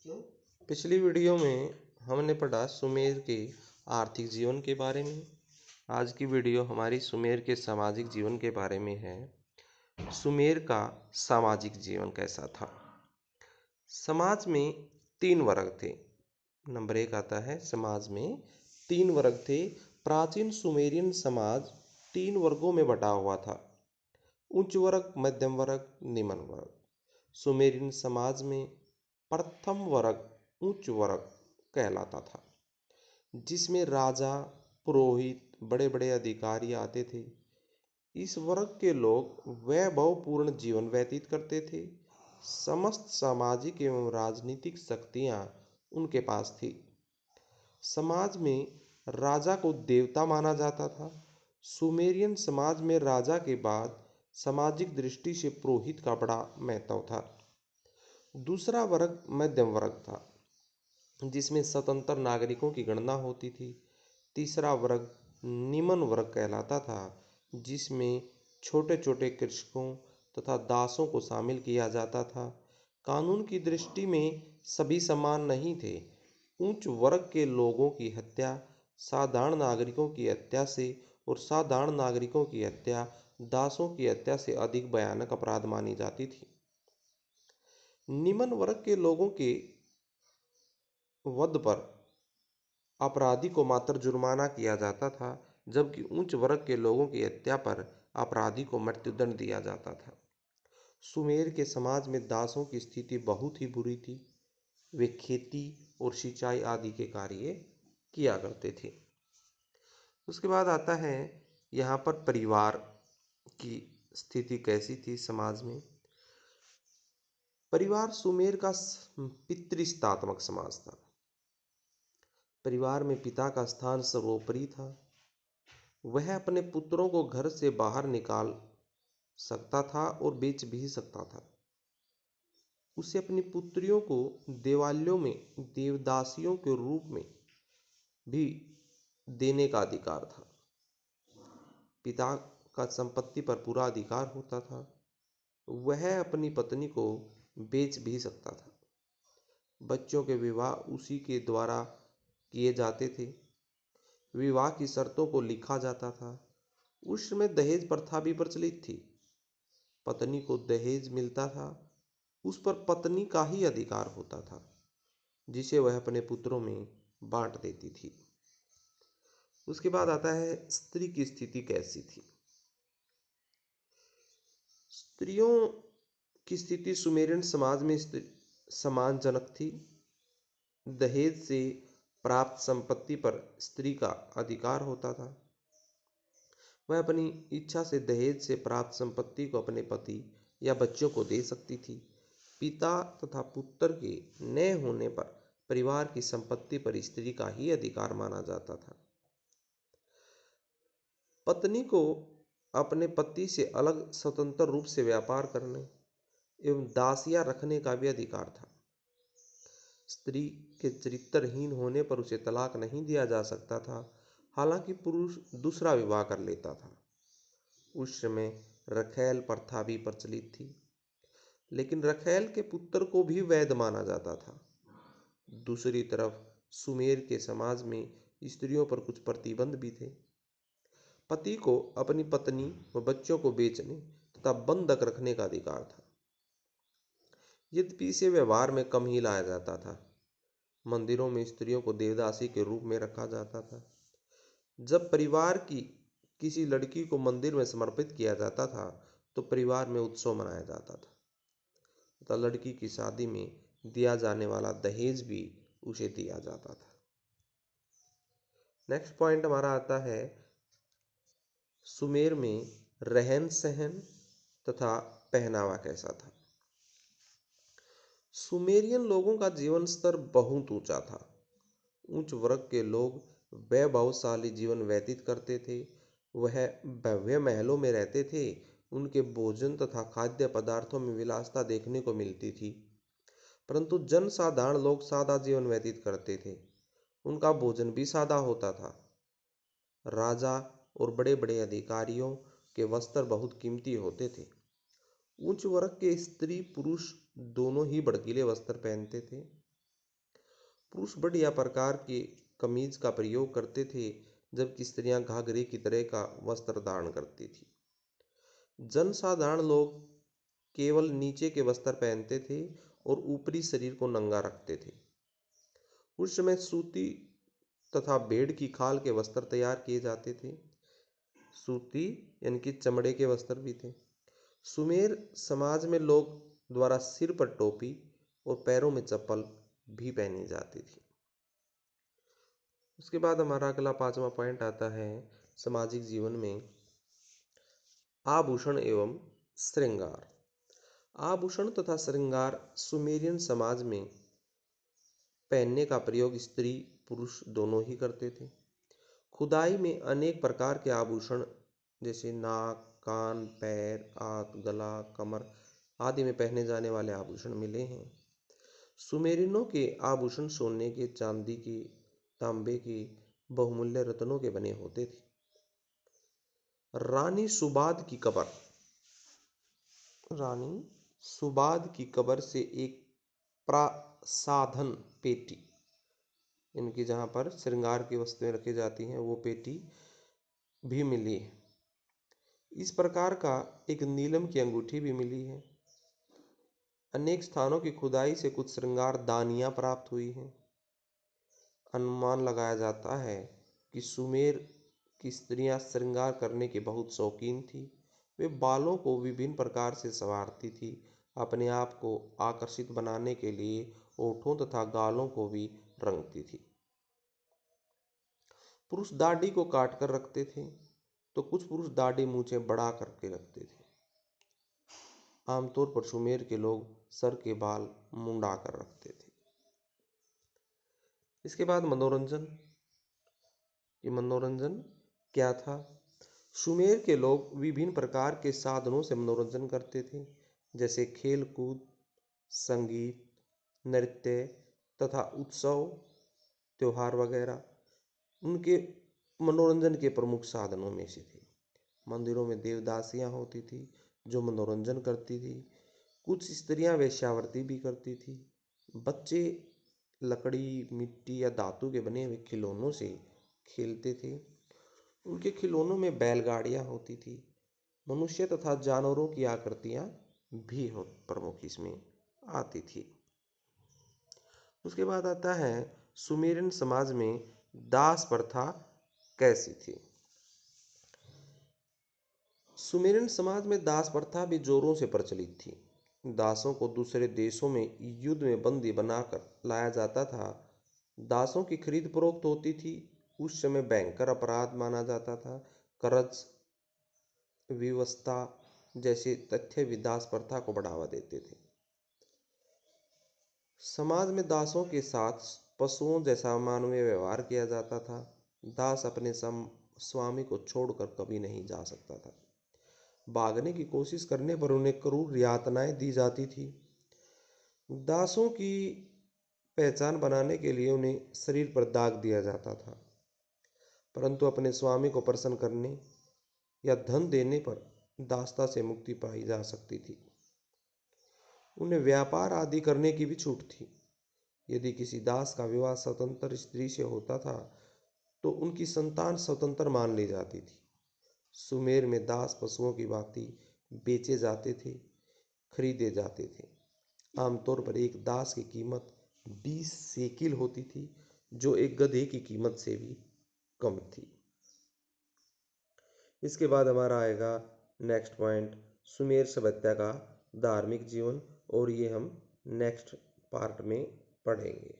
पिछली वीडियो में हमने पढ़ा सुमेर के आर्थिक जीवन के बारे में। आज की वीडियो हमारी सुमेर के सामाजिक जीवन के बारे में है। सुमेर का सामाजिक जीवन कैसा था? समाज में 3 वर्ग थे। नंबर 1 आता है, समाज में 3 वर्ग थे। प्राचीन सुमेरियन समाज 3 वर्गों में बटा हुआ था: उच्च वर्ग, मध्यम वर्ग, निम्न वर्ग। सुमेरियन समाज में प्रथम वर्ग उच्च वर्ग कहलाता था, जिसमें राजा, पुरोहित, बड़े बड़े अधिकारी आते थे। इस वर्ग के लोग वैभवपूर्ण जीवन व्यतीत करते थे। समस्त सामाजिक एवं राजनीतिक शक्तियां उनके पास थी। समाज में राजा को देवता माना जाता था। सुमेरियन समाज में राजा के बाद सामाजिक दृष्टि से पुरोहित का बड़ा महत्व था। दूसरा वर्ग मध्यम वर्ग था, जिसमें स्वतंत्र नागरिकों की गणना होती थी। तीसरा वर्ग निम्न वर्ग कहलाता था, जिसमें छोटे छोटे कृषकों तथा दासों को शामिल किया जाता था। कानून की दृष्टि में सभी समान नहीं थे। उच्च वर्ग के लोगों की हत्या साधारण नागरिकों की हत्या से और साधारण नागरिकों की हत्या दासों की हत्या से अधिक भयानक अपराध मानी जाती थी। निम्न वर्ग के लोगों के वध पर अपराधी को मात्र जुर्माना किया जाता था, जबकि उच्च वर्ग के लोगों की हत्या पर अपराधी को मृत्युदंड दिया जाता था। सुमेर के समाज में दासों की स्थिति बहुत ही बुरी थी। वे खेती और सिंचाई आदि के कार्य किया करते थे। उसके बाद आता है यहाँ पर परिवार की स्थिति कैसी थी समाज में। परिवार सुमेर का पितृसत्तात्मक समाज था। परिवार में पिता का स्थान सर्वोपरि था। वह अपने पुत्रों को घर से बाहर निकाल सकता था और बेच भी सकता था। उसे अपनी पुत्रियों को देवालयों में देवदासियों के रूप में भी देने का अधिकार था। पिता का संपत्ति पर पूरा अधिकार होता था। वह अपनी पत्नी को बेच भी सकता था। बच्चों के विवाह उसी के द्वारा किए जाते थे। विवाह की शर्तों को लिखा जाता था। उस समय दहेज प्रथा भी प्रचलित थी। पत्नी को दहेज मिलता था, उस पर पत्नी का ही अधिकार होता था, जिसे वह अपने पुत्रों में बांट देती थी। उसके बाद आता है स्त्री की स्थिति कैसी थी। स्त्रियों की स्थिति सुमेरियन समाज में सम्मानजनक थी। दहेज से प्राप्त संपत्ति पर स्त्री का अधिकार होता था। वह अपनी इच्छा से दहेज से प्राप्त संपत्ति को अपने पति या बच्चों को दे सकती थी। पिता तथा पुत्र के न होने पर परिवार की संपत्ति पर स्त्री का ही अधिकार माना जाता था। पत्नी को अपने पति से अलग स्वतंत्र रूप से व्यापार करने एवं दासियां रखने का भी अधिकार था। स्त्री के चरित्रहीन होने पर उसे तलाक नहीं दिया जा सकता था, हालांकि पुरुष दूसरा विवाह कर लेता था। उस समय रखैल प्रथा भी प्रचलित थी, लेकिन रखैल के पुत्र को भी वैध माना जाता था। दूसरी तरफ सुमेर के समाज में स्त्रियों पर कुछ प्रतिबंध भी थे। पति को अपनी पत्नी व बच्चों को बेचने तथा बंधक रखने का अधिकार था, यद्यपि इसे व्यवहार में कम ही लाया जाता था। मंदिरों में स्त्रियों को देवदासी के रूप में रखा जाता था। जब परिवार की किसी लड़की को मंदिर में समर्पित किया जाता था, तो परिवार में उत्सव मनाया जाता था तथा लड़की की शादी में दिया जाने वाला दहेज भी उसे दिया जाता था। नेक्स्ट पॉइंट हमारा आता है सुमेर में रहन सहन तथा पहनावा कैसा था। सुमेरियन लोगों का जीवन स्तर बहुत ऊंचा था। उच्च वर्ग के लोग वैभवशाली जीवन व्यतीत करते थे। वह भव्य महलों में रहते थे। उनके भोजन तथा खाद्य पदार्थों में विलासिता देखने को मिलती थी, परंतु जनसाधारण लोग सादा जीवन व्यतीत करते थे। उनका भोजन भी सादा होता था। राजा और बड़े बड़े अधिकारियों के वस्त्र बहुत कीमती होते थे। उच्च वर्ग के स्त्री पुरुष दोनों ही भड़कीले वस्त्र पहनते थे। पुरुष बढ़िया प्रकार के कमीज का प्रयोग करते थे, जबकि स्त्रियां घाघरे की तरह का वस्त्र धारण करती थी। जनसाधारण लोग केवल नीचे के वस्त्र पहनते थे और ऊपरी शरीर को नंगा रखते थे। उस समय सूती तथा भेड़ की खाल के वस्त्र तैयार किए जाते थे। सूती यानी कि चमड़े के वस्त्र भी थे। सुमेर समाज में लोग द्वारा सिर पर टोपी और पैरों में चप्पल भी पहनी जाती थी। उसके बाद हमारा अगला 5वां पॉइंट आता है सामाजिक जीवन में आभूषण एवं श्रृंगार। आभूषण तथा श्रृंगार सुमेरियन समाज में पहनने का प्रयोग स्त्री पुरुष दोनों ही करते थे। खुदाई में अनेक प्रकार के आभूषण जैसे नाक, कान, पैर, आंख, गला, कमर आदि में पहने जाने वाले आभूषण मिले हैं। सुमेरियनों के आभूषण सोने के, चांदी के, तांबे के, बहुमूल्य रत्नों के बने होते थे। रानी सुबाद की कब्र से एक प्रसाधन पेटी, इनकी जहाँ पर श्रृंगार की वस्तुएं रखी जाती हैं, वो पेटी भी मिली है। इस प्रकार का एक नीलम की अंगूठी भी मिली है। अनेक स्थानों की खुदाई से कुछ श्रृंगार दानियां प्राप्त हुई हैं। अनुमान लगाया जाता है कि सुमेर की स्त्रियां श्रृंगार करने की बहुत शौकीन थी। वे बालों को विभिन्न प्रकार से संवारती थी। अपने आप को आकर्षित बनाने के लिए होठों तथा गालों को भी रंगती थी। पुरुष दाढ़ी को काट कर रखते थे, तो कुछ पुरुष दाढ़ी मूछें बढ़ा करके रखते थे। आमतौर पर सुमेर के लोग सर के बाल मुंडा कर रखते थे। इसके बाद मनोरंजन। ये मनोरंजन क्या था? सुमेर के लोग विभिन्न प्रकार के साधनों से मनोरंजन करते थे, जैसे खेल कूद, संगीत, नृत्य तथा उत्सव, त्योहार वगैरह उनके मनोरंजन के प्रमुख साधनों में से थे। मंदिरों में देवदासियां होती थी जो मनोरंजन करती थी। कुछ स्त्रियां वेश्यावृत्ति भी करती थी। बच्चे लकड़ी, मिट्टी या धातु के बने हुए खिलौनों से खेलते थे। उनके खिलौनों में बैलगाड़ियां होती थी। मनुष्य तथा जानवरों की आकृतियां भी प्रमुख इसमें आती थी। उसके बाद आता है सुमेरियन समाज में दास प्रथा कैसी थी। सुमेरियन समाज में दास प्रथा भी जोरों से प्रचलित थी। दासों को दूसरे देशों में युद्ध में बंदी बनाकर लाया जाता था। दासों की खरीद फरोख्त होती थी। उस समय भयंकर अपराध माना जाता था। कर्ज व्यवस्था जैसे तथ्य भी दास प्रथा को बढ़ावा देते थे। समाज में दासों के साथ पशुओं जैसा मानवीय व्यवहार किया जाता था। दास अपने स्वामी को छोड़कर कभी नहीं जा सकता था। भागने की कोशिश करने पर उन्हें क्रूर यातनाएं दी जाती थी। दासों की पहचान बनाने के लिए उन्हें शरीर पर दाग दिया जाता था, परंतु अपने स्वामी को प्रसन्न करने या धन देने पर दासता से मुक्ति पाई जा सकती थी। उन्हें व्यापार आदि करने की भी छूट थी। यदि किसी दास का विवाह स्वतंत्र स्त्री से होता था तो उनकी संतान स्वतंत्र मान ली जाती थी। सुमेर में दास पशुओं की भांति बेचे जाते थे, खरीदे जाते थे। आमतौर पर एक दास की कीमत 20 शेकिल होती थी, जो एक गधे की कीमत से भी कम थी। इसके बाद हमारा आएगा नेक्स्ट पॉइंट, सुमेर सभ्यता का धार्मिक जीवन, और ये हम नेक्स्ट पार्ट में पढ़ेंगे।